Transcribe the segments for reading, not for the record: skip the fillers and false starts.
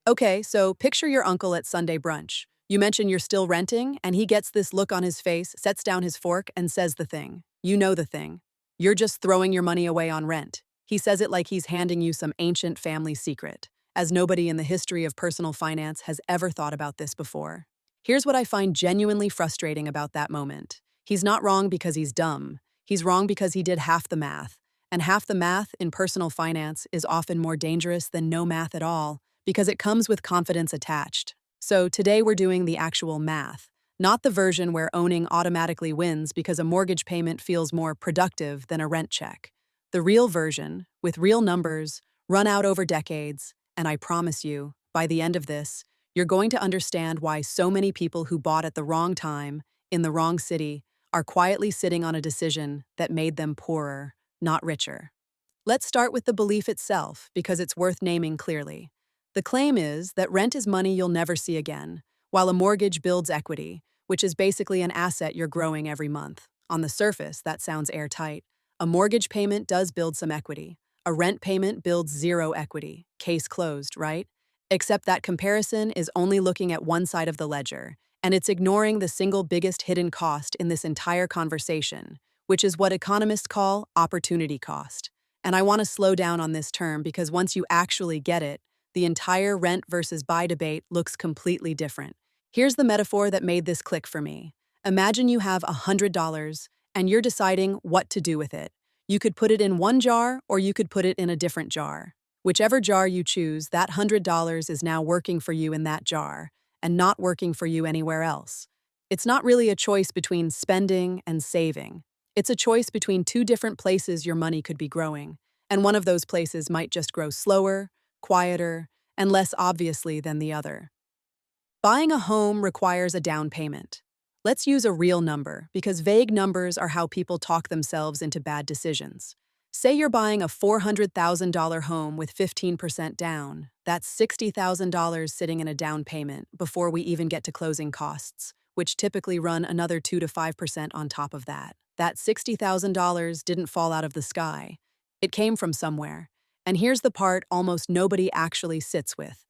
Okay, so picture your uncle at Sunday brunch. You mention you're still renting, and he gets this look on his face, sets down his fork, and says the thing. You know the thing. You're just throwing your money away on rent. He says it like he's handing you some ancient family secret, as nobody in the history of personal finance has ever thought about this before. Here's what I find genuinely frustrating about that moment. He's not wrong because he's dumb. He's wrong because he did half the math. And half the math in personal finance is often more dangerous than no math at all because it comes with confidence attached. So today we're doing the actual math, not the version where owning automatically wins because a mortgage payment feels more productive than a rent check. The real version, with real numbers, run out over decades, and I promise you, by the end of this, you're going to understand why so many people who bought at the wrong time, in the wrong city, are quietly sitting on a decision that made them poorer, not richer. Let's start with the belief itself, because it's worth naming clearly. The claim is that rent is money you'll never see again, while a mortgage builds equity, which is basically an asset you're growing every month. On the surface, that sounds airtight. A mortgage payment does build some equity. A rent payment builds zero equity. Case closed, right? Except that comparison is only looking at one side of the ledger, and it's ignoring the single biggest hidden cost in this entire conversation, which is what economists call opportunity cost. And I want to slow down on this term because once you actually get it, the entire rent versus buy debate looks completely different. Here's the metaphor that made this click for me. Imagine you have $100 and you're deciding what to do with it. You could put it in one jar or you could put it in a different jar. Whichever jar you choose, that $100 is now working for you in that jar and not working for you anywhere else. It's not really a choice between spending and saving. It's a choice between two different places your money could be growing, and one of those places might just grow slower, quieter, and less obviously than the other. Buying a home requires a down payment. Let's use a real number because vague numbers are how people talk themselves into bad decisions. Say you're buying a $400,000 home with 15% down. That's $60,000 sitting in a down payment before we even get to closing costs, which typically run another 2 to 5% on top of that. That $60,000 didn't fall out of the sky. It came from somewhere. And here's the part almost nobody actually sits with.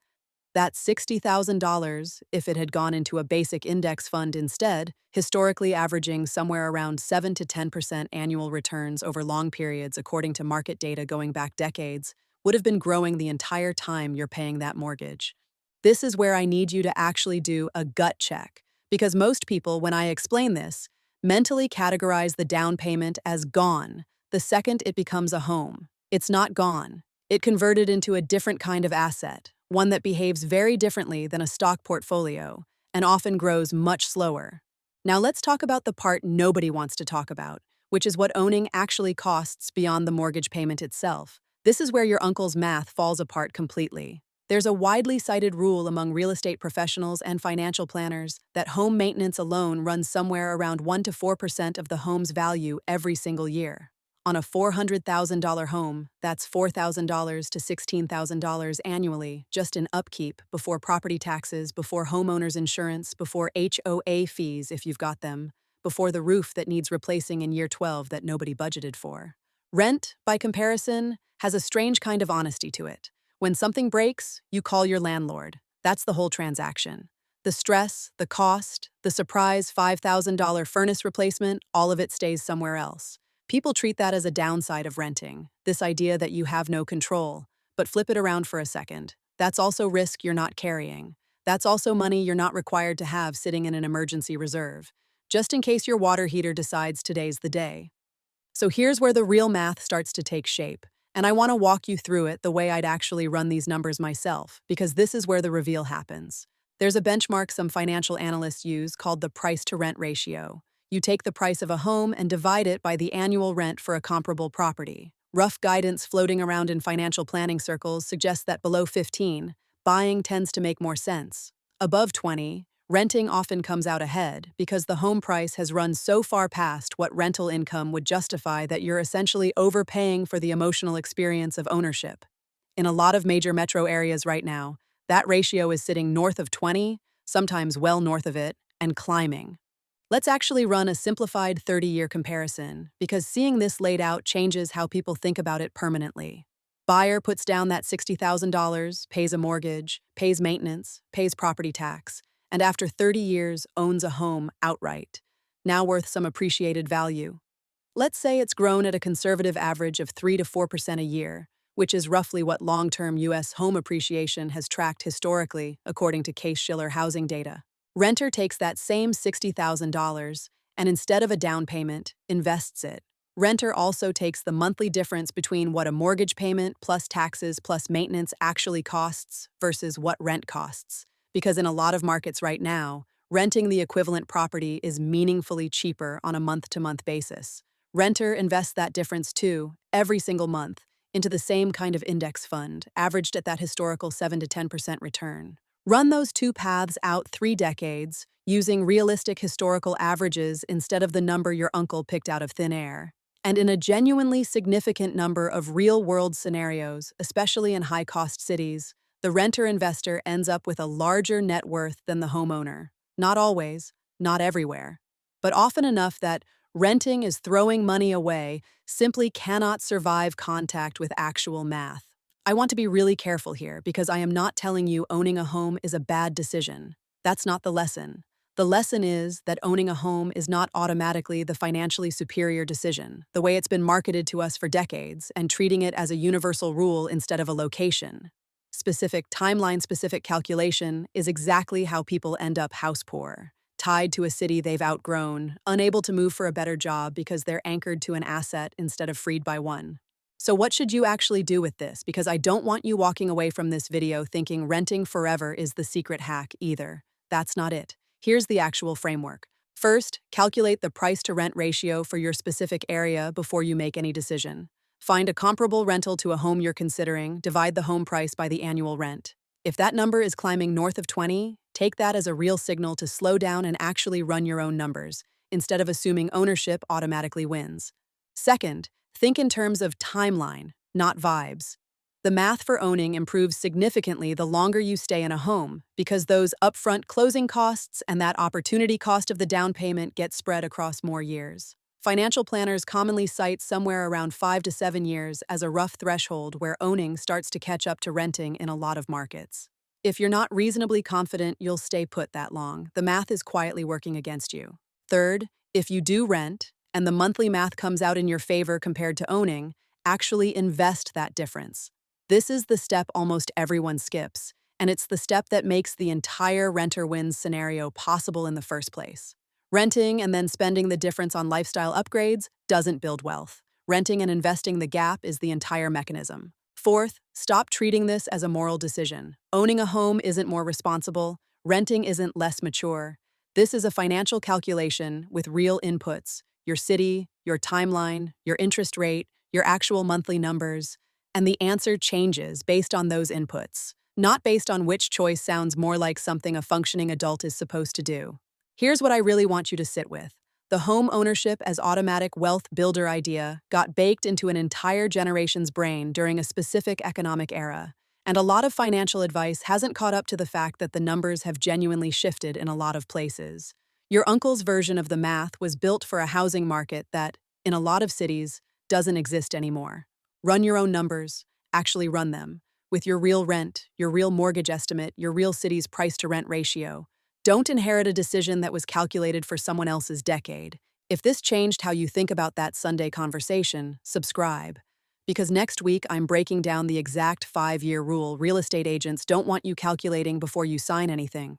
That $60,000, if it had gone into a basic index fund instead, historically averaging somewhere around 7 to 10% annual returns over long periods according to market data going back decades, would have been growing the entire time you're paying that mortgage. This is where I need you to actually do a gut check, because most people, when I explain this, mentally categorize the down payment as gone the second it becomes a home. It's not gone. It converted into a different kind of asset, one that behaves very differently than a stock portfolio and often grows much slower. Now let's talk about the part nobody wants to talk about, which is what owning actually costs beyond the mortgage payment itself. This is where your uncle's math falls apart completely. There's a widely cited rule among real estate professionals and financial planners that home maintenance alone runs somewhere around 1 to 4% of the home's value every single year. On a $400,000 home, that's $4,000 to $16,000 annually, just in upkeep, before property taxes, before homeowners insurance, before HOA fees if you've got them, before the roof that needs replacing in year 12 that nobody budgeted for. Rent, by comparison, has a strange kind of honesty to it. When something breaks, you call your landlord. That's the whole transaction. The stress, the cost, the surprise $5,000 furnace replacement, all of it stays somewhere else. People treat that as a downside of renting, this idea that you have no control. But flip it around for a second. That's also risk you're not carrying. That's also money you're not required to have sitting in an emergency reserve, just in case your water heater decides today's the day. So here's where the real math starts to take shape. And I want to walk you through it the way I'd actually run these numbers myself, because this is where the reveal happens. There's a benchmark some financial analysts use called the price-to-rent ratio. You take the price of a home and divide it by the annual rent for a comparable property. Rough guidance floating around in financial planning circles suggests that below 15, buying tends to make more sense. Above 20, renting often comes out ahead because the home price has run so far past what rental income would justify that you're essentially overpaying for the emotional experience of ownership. In a lot of major metro areas right now, that ratio is sitting north of 20, sometimes well north of it, and climbing. Let's actually run a simplified 30-year comparison, because seeing this laid out changes how people think about it permanently. Buyer puts down that $60,000, pays a mortgage, pays maintenance, pays property tax, and after 30 years owns a home outright, now worth some appreciated value. Let's say it's grown at a conservative average of 3 to 4% a year, which is roughly what long-term U.S. home appreciation has tracked historically, according to Case-Shiller housing data. Renter takes that same $60,000 and instead of a down payment, invests it. Renter also takes the monthly difference between what a mortgage payment plus taxes plus maintenance actually costs versus what rent costs. Because in a lot of markets right now, renting the equivalent property is meaningfully cheaper on a month-to-month basis. Renter invests that difference too, every single month, into the same kind of index fund, averaged at that historical 7 to 10% return. Run those two paths out 3 decades, using realistic historical averages instead of the number your uncle picked out of thin air. And in a genuinely significant number of real-world scenarios, especially in high-cost cities, the renter-investor ends up with a larger net worth than the homeowner. Not always, not everywhere, but often enough that renting is throwing money away simply cannot survive contact with actual math. I want to be really careful here because I am not telling you owning a home is a bad decision. That's not the lesson. The lesson is that owning a home is not automatically the financially superior decision, the way it's been marketed to us for decades, and treating it as a universal rule instead of a location. Specific timeline-specific calculation is exactly how people end up house poor, tied to a city they've outgrown, unable to move for a better job because they're anchored to an asset instead of freed by one. So what should you actually do with this? Because I don't want you walking away from this video thinking renting forever is the secret hack either. That's not it. Here's the actual framework. First, calculate the price-to-rent ratio for your specific area before you make any decision. Find a comparable rental to a home you're considering, divide the home price by the annual rent. If that number is climbing north of 20, take that as a real signal to slow down and actually run your own numbers, instead of assuming ownership automatically wins. Second, think in terms of timeline, not vibes. The math for owning improves significantly the longer you stay in a home because those upfront closing costs and that opportunity cost of the down payment get spread across more years. Financial planners commonly cite somewhere around 5 to 7 years as a rough threshold where owning starts to catch up to renting in a lot of markets. If you're not reasonably confident you'll stay put that long, the math is quietly working against you. Third, if you do rent and the monthly math comes out in your favor compared to owning, actually invest that difference. This is the step almost everyone skips, and it's the step that makes the entire renter wins scenario possible in the first place. Renting and then spending the difference on lifestyle upgrades doesn't build wealth. Renting and investing the gap is the entire mechanism. Fourth, stop treating this as a moral decision. Owning a home isn't more responsible. Renting isn't less mature. This is a financial calculation with real inputs: your city, your timeline, your interest rate, your actual monthly numbers. And the answer changes based on those inputs, not based on which choice sounds more like something a functioning adult is supposed to do. Here's what I really want you to sit with. The home ownership as automatic wealth builder idea got baked into an entire generation's brain during a specific economic era, and a lot of financial advice hasn't caught up to the fact that the numbers have genuinely shifted in a lot of places. Your uncle's version of the math was built for a housing market that, in a lot of cities, doesn't exist anymore. Run your own numbers, actually run them, with your real rent, your real mortgage estimate, your real city's price-to-rent ratio. Don't inherit a decision that was calculated for someone else's decade. If this changed how you think about that Sunday conversation, subscribe. Because next week I'm breaking down the exact 5-year rule real estate agents don't want you calculating before you sign anything.